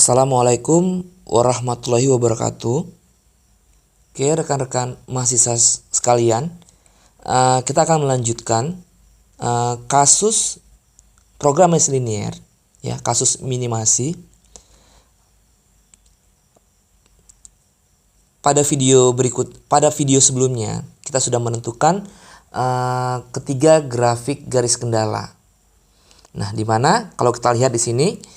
Assalamualaikum warahmatullahi wabarakatuh. Oke, rekan-rekan mahasiswa sekalian, kita akan melanjutkan kasus program les linier, ya, kasus minimasi. Pada video sebelumnya kita sudah menentukan ketiga grafik garis kendala. Nah, di mana kalau kita lihat di sini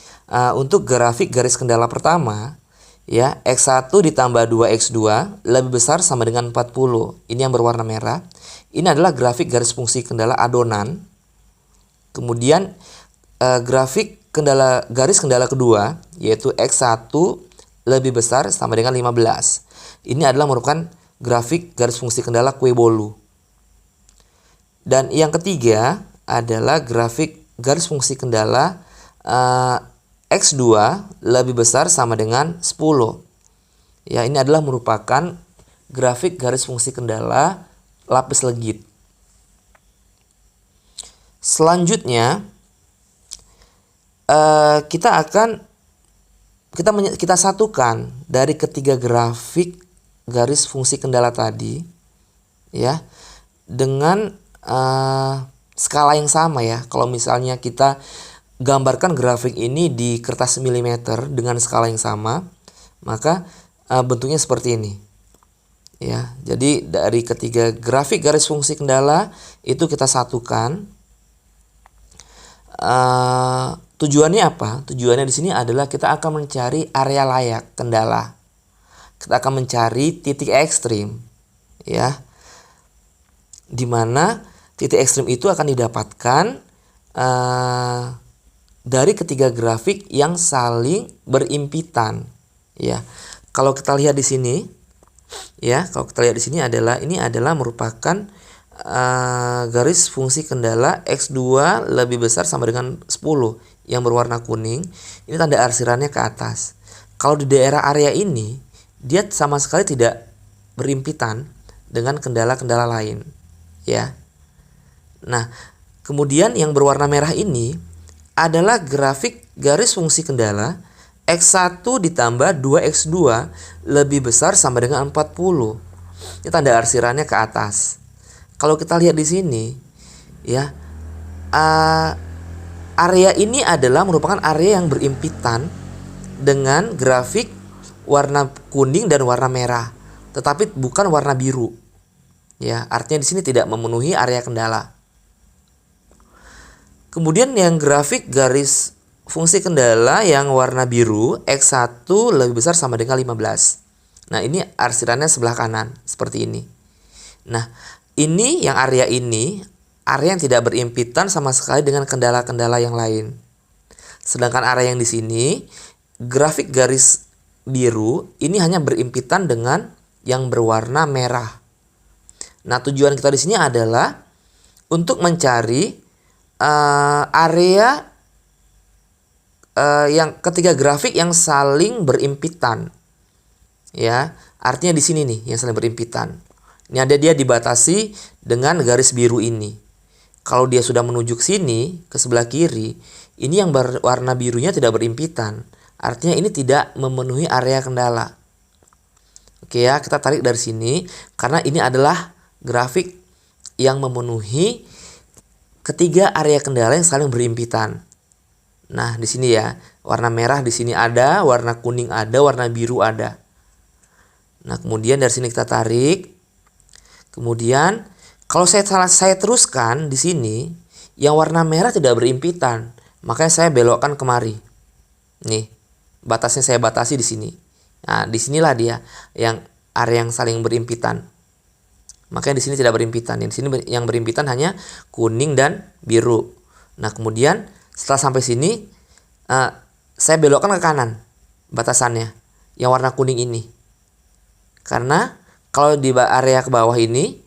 untuk grafik garis kendala pertama, ya, X1 ditambah 2X2 lebih besar sama dengan 40. Ini yang berwarna merah. Ini adalah grafik garis fungsi kendala adonan. Kemudian grafik garis kendala kedua, yaitu X1 lebih besar sama dengan 15. Ini adalah merupakan grafik garis fungsi kendala kue bolu. Dan yang ketiga adalah grafik garis fungsi kendala X2 lebih besar sama dengan 10. Ya, ini adalah merupakan grafik garis fungsi kendala lapis legit. Selanjutnya kita satukan dari ketiga grafik garis fungsi kendala tadi, ya, dengan skala yang sama, ya. Kalau misalnya kita gambarkan grafik ini di kertas milimeter dengan skala yang sama, maka bentuknya seperti ini, ya. Jadi dari ketiga grafik garis fungsi kendala itu kita satukan. Tujuannya apa? Tujuannya di sini adalah kita akan mencari area layak kendala. Kita akan mencari titik ekstrim, ya, dimana titik ekstrim itu akan didapatkan dari ketiga grafik yang saling berimpitan, ya. Kalau kita lihat di sini, ya, ini adalah merupakan garis fungsi kendala X2 lebih besar sama dengan 10 yang berwarna kuning. Ini tanda arsirannya ke atas. Kalau di daerah area ini, dia sama sekali tidak berimpitan dengan kendala-kendala lain, ya. Nah, kemudian yang berwarna merah ini adalah grafik garis fungsi kendala X1 ditambah 2X2 lebih besar sama dengan 40. Ini tanda arsirannya ke atas. Kalau kita lihat di sini, ya, area ini adalah merupakan area yang berimpitan dengan grafik warna kuning dan warna merah, tetapi bukan warna biru. Ya, artinya di sini tidak memenuhi area kendala. Kemudian yang grafik garis fungsi kendala yang warna biru X1 lebih besar sama dengan 15. Nah, ini arsirannya sebelah kanan seperti ini. Nah, ini yang area yang tidak berimpitan sama sekali dengan kendala-kendala yang lain. Sedangkan area yang di sini grafik garis biru ini hanya berimpitan dengan yang berwarna merah. Nah, tujuan kita di sini adalah untuk mencari area yang ketiga grafik yang saling berimpitan, ya. Artinya di sini nih yang saling berimpitan. Ini ada dia dibatasi dengan garis biru ini. Kalau dia sudah menuju ke sini, ke sebelah kiri, ini yang warna birunya tidak berimpitan. Artinya ini tidak memenuhi area kendala. Oke, ya, kita tarik dari sini karena ini adalah grafik yang memenuhi ketiga area kendala yang saling berimpitan. Nah, di sini, ya, warna merah di sini ada, warna kuning ada, warna biru ada. Nah, kemudian dari sini kita tarik. Kemudian kalau saya teruskan di sini, yang warna merah tidak berimpitan, makanya saya belokkan kemari. Nih, batasnya saya batasi di sini. Nah, disinilah dia yang area yang saling berimpitan. Makanya di sini tidak berimpitan. Di sini yang berimpitan hanya kuning dan biru. Nah, kemudian setelah sampai sini, saya belokkan ke kanan batasannya, yang warna kuning ini. Karena kalau di area ke bawah ini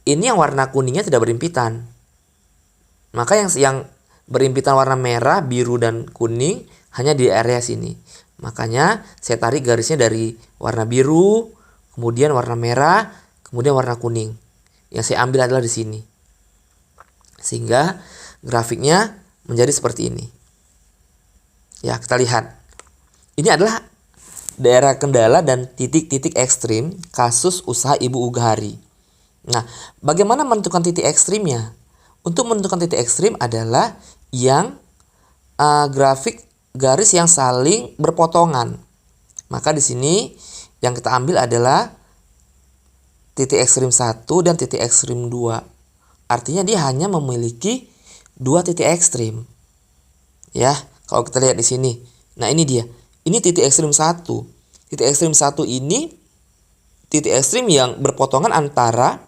yang warna kuningnya tidak berimpitan. Maka yang berimpitan warna merah, biru, dan kuning hanya di area sini. Makanya saya tarik garisnya dari warna biru, kemudian warna merah, kemudian warna kuning. Yang saya ambil adalah di sini. Sehingga grafiknya menjadi seperti ini. Ya, kita lihat. Ini adalah daerah kendala dan titik-titik ekstrim kasus usaha Ibu Ugahari. Nah, bagaimana menentukan titik ekstrimnya? Untuk menentukan titik ekstrim adalah yang grafik garis yang saling berpotongan. Maka di sini yang kita ambil adalah titik ekstrim 1 dan titik ekstrim 2. Artinya dia hanya memiliki 2 titik ekstrim. Ya, kalau kita lihat di sini. Nah, ini dia. Ini titik ekstrim 1. Titik ekstrim 1 ini titik ekstrim yang berpotongan antara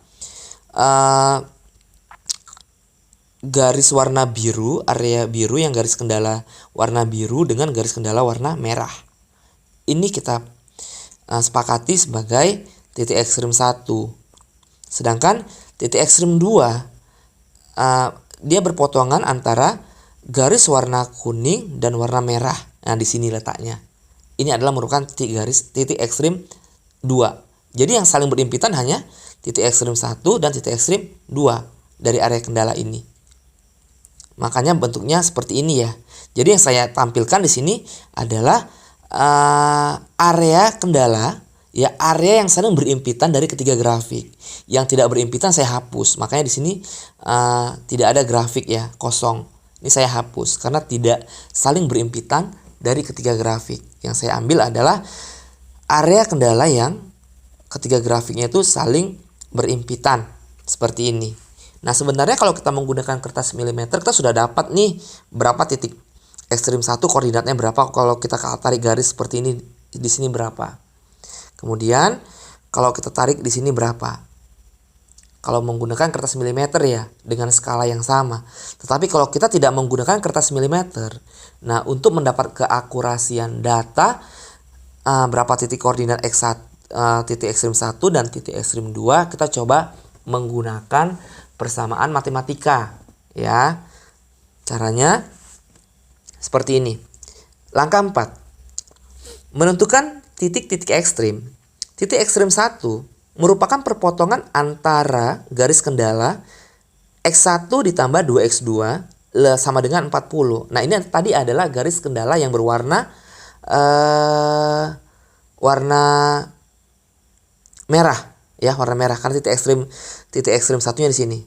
garis warna biru, area biru yang garis kendala warna biru dengan garis kendala warna merah. Ini kita sepakati sebagai titik ekstrim 1. Sedangkan titik ekstrim 2 dia berpotongan antara garis warna kuning dan warna merah. Nah, di sini letaknya. Ini adalah merupakan titik ekstrim 2. Jadi yang saling berimpitan hanya titik ekstrim 1 dan titik ekstrim 2 dari area kendala ini. Makanya bentuknya seperti ini ya. Jadi yang saya tampilkan di sini adalah area kendala, ya, area yang saling berimpitan dari ketiga grafik. Yang tidak berimpitan saya hapus. Makanya di sini tidak ada grafik ya, kosong. Ini saya hapus karena tidak saling berimpitan dari ketiga grafik. Yang saya ambil adalah area kendala yang ketiga grafiknya itu saling berimpitan seperti ini. Nah, sebenarnya kalau kita menggunakan kertas milimeter, kita sudah dapat nih berapa titik ekstrim 1, koordinatnya berapa. Kalau kita tarik garis seperti ini, di sini berapa. Kemudian kalau kita tarik di sini berapa. Kalau menggunakan kertas milimeter ya, dengan skala yang sama. Tetapi kalau kita tidak menggunakan kertas milimeter, nah, untuk mendapat keakurasian data berapa titik koordinat titik ekstrim 1 dan titik ekstrim 2, kita coba menggunakan persamaan matematika ya. Caranya seperti ini. Langkah 4. Menentukan titik-titik ekstrim. Titik ekstrim 1 merupakan perpotongan antara garis kendala X1 ditambah 2X2 sama dengan 40. Nah, ini tadi adalah garis kendala yang berwarna warna merah ya, warna merah karena titik ekstrim satunya di sini.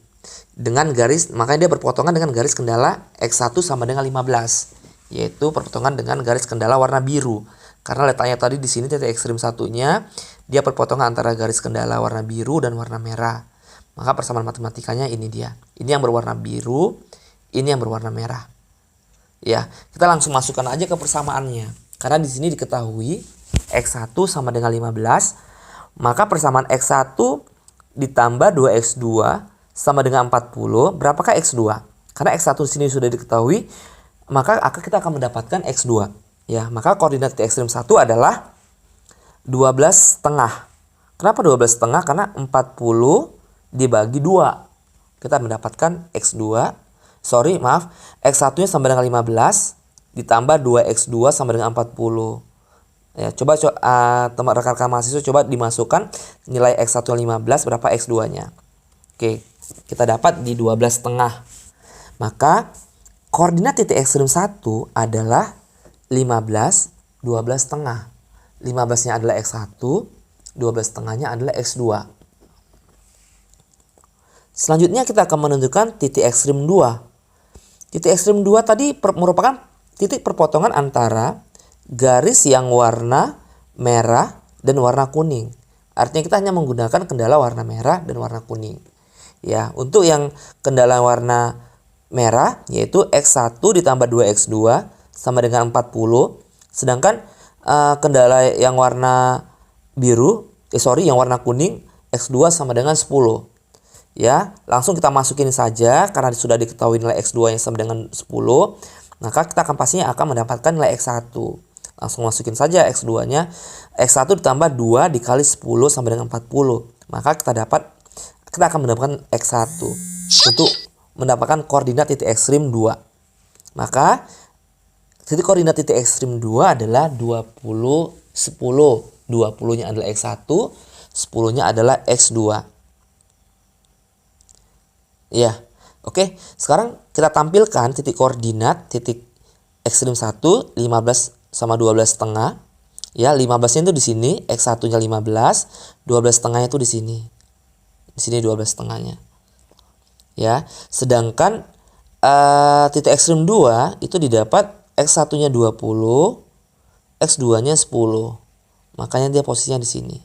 Dengan garis, makanya dia berpotongan dengan garis kendala X1 sama dengan 15, yaitu perpotongan dengan garis kendala warna biru. Karena letaknya tadi di sini titik ekstrim satunya dia perpotongan antara garis kendala warna biru dan warna merah. Maka persamaan matematikanya ini dia. Ini yang berwarna biru, ini yang berwarna merah. Ya, kita langsung masukkan aja ke persamaannya. Karena di sini diketahui X1 sama dengan 15, maka persamaan X1 ditambah 2X2 sama dengan 40, berapakah X2? Karena X1 di sini sudah diketahui, maka kita akan mendapatkan X2. Ya, maka koordinat titik ekstrim 1 adalah 12,5. Kenapa 12,5? Karena 40 dibagi 2. Kita mendapatkan X2. X1-nya sama dengan 15 ditambah 2X2 sama dengan 40. Ya, coba teman rekan-rekan mahasiswa coba dimasukkan nilai X1 15, berapa X2-nya. Oke, kita dapat di 12,5. Maka koordinat titik ekstrim 1 adalah 15, 12,5. 15-nya adalah X1, 12,5-nya adalah X2. Selanjutnya kita akan menentukan titik ekstrim 2. Titik ekstrim 2 tadi merupakan titik perpotongan antara garis yang warna merah dan warna kuning. Artinya kita hanya menggunakan kendala warna merah dan warna kuning. Ya, untuk yang kendala warna merah yaitu X1 ditambah 2X2 sama dengan 40. Sedangkan kendala yang warna yang warna kuning X2 sama dengan 10. Ya, langsung kita masukin saja karena sudah diketahui nilai X2 yang sama dengan 10. Maka kita pastinya akan mendapatkan nilai X1. Langsung masukin saja X2-nya. X1 ditambah 2 dikali 10 sama dengan 40. Maka kita akan mendapatkan X1 untuk mendapatkan koordinat titik ekstrim 2. Maka titik koordinat titik ekstrim 2 adalah 20, 10. 20-nya adalah X1, 10-nya adalah X2. Ya, oke. Sekarang kita tampilkan titik koordinat titik ekstrim 1, 15, sama 12,5. Ya, 15-nya itu di sini, X1-nya 15, 12,5-nya itu di sini. Di sini 12,5-nya. Ya, sedangkan titik ekstrim 2 itu didapat X1-nya 20, X2-nya 10. Makanya dia posisinya di sini.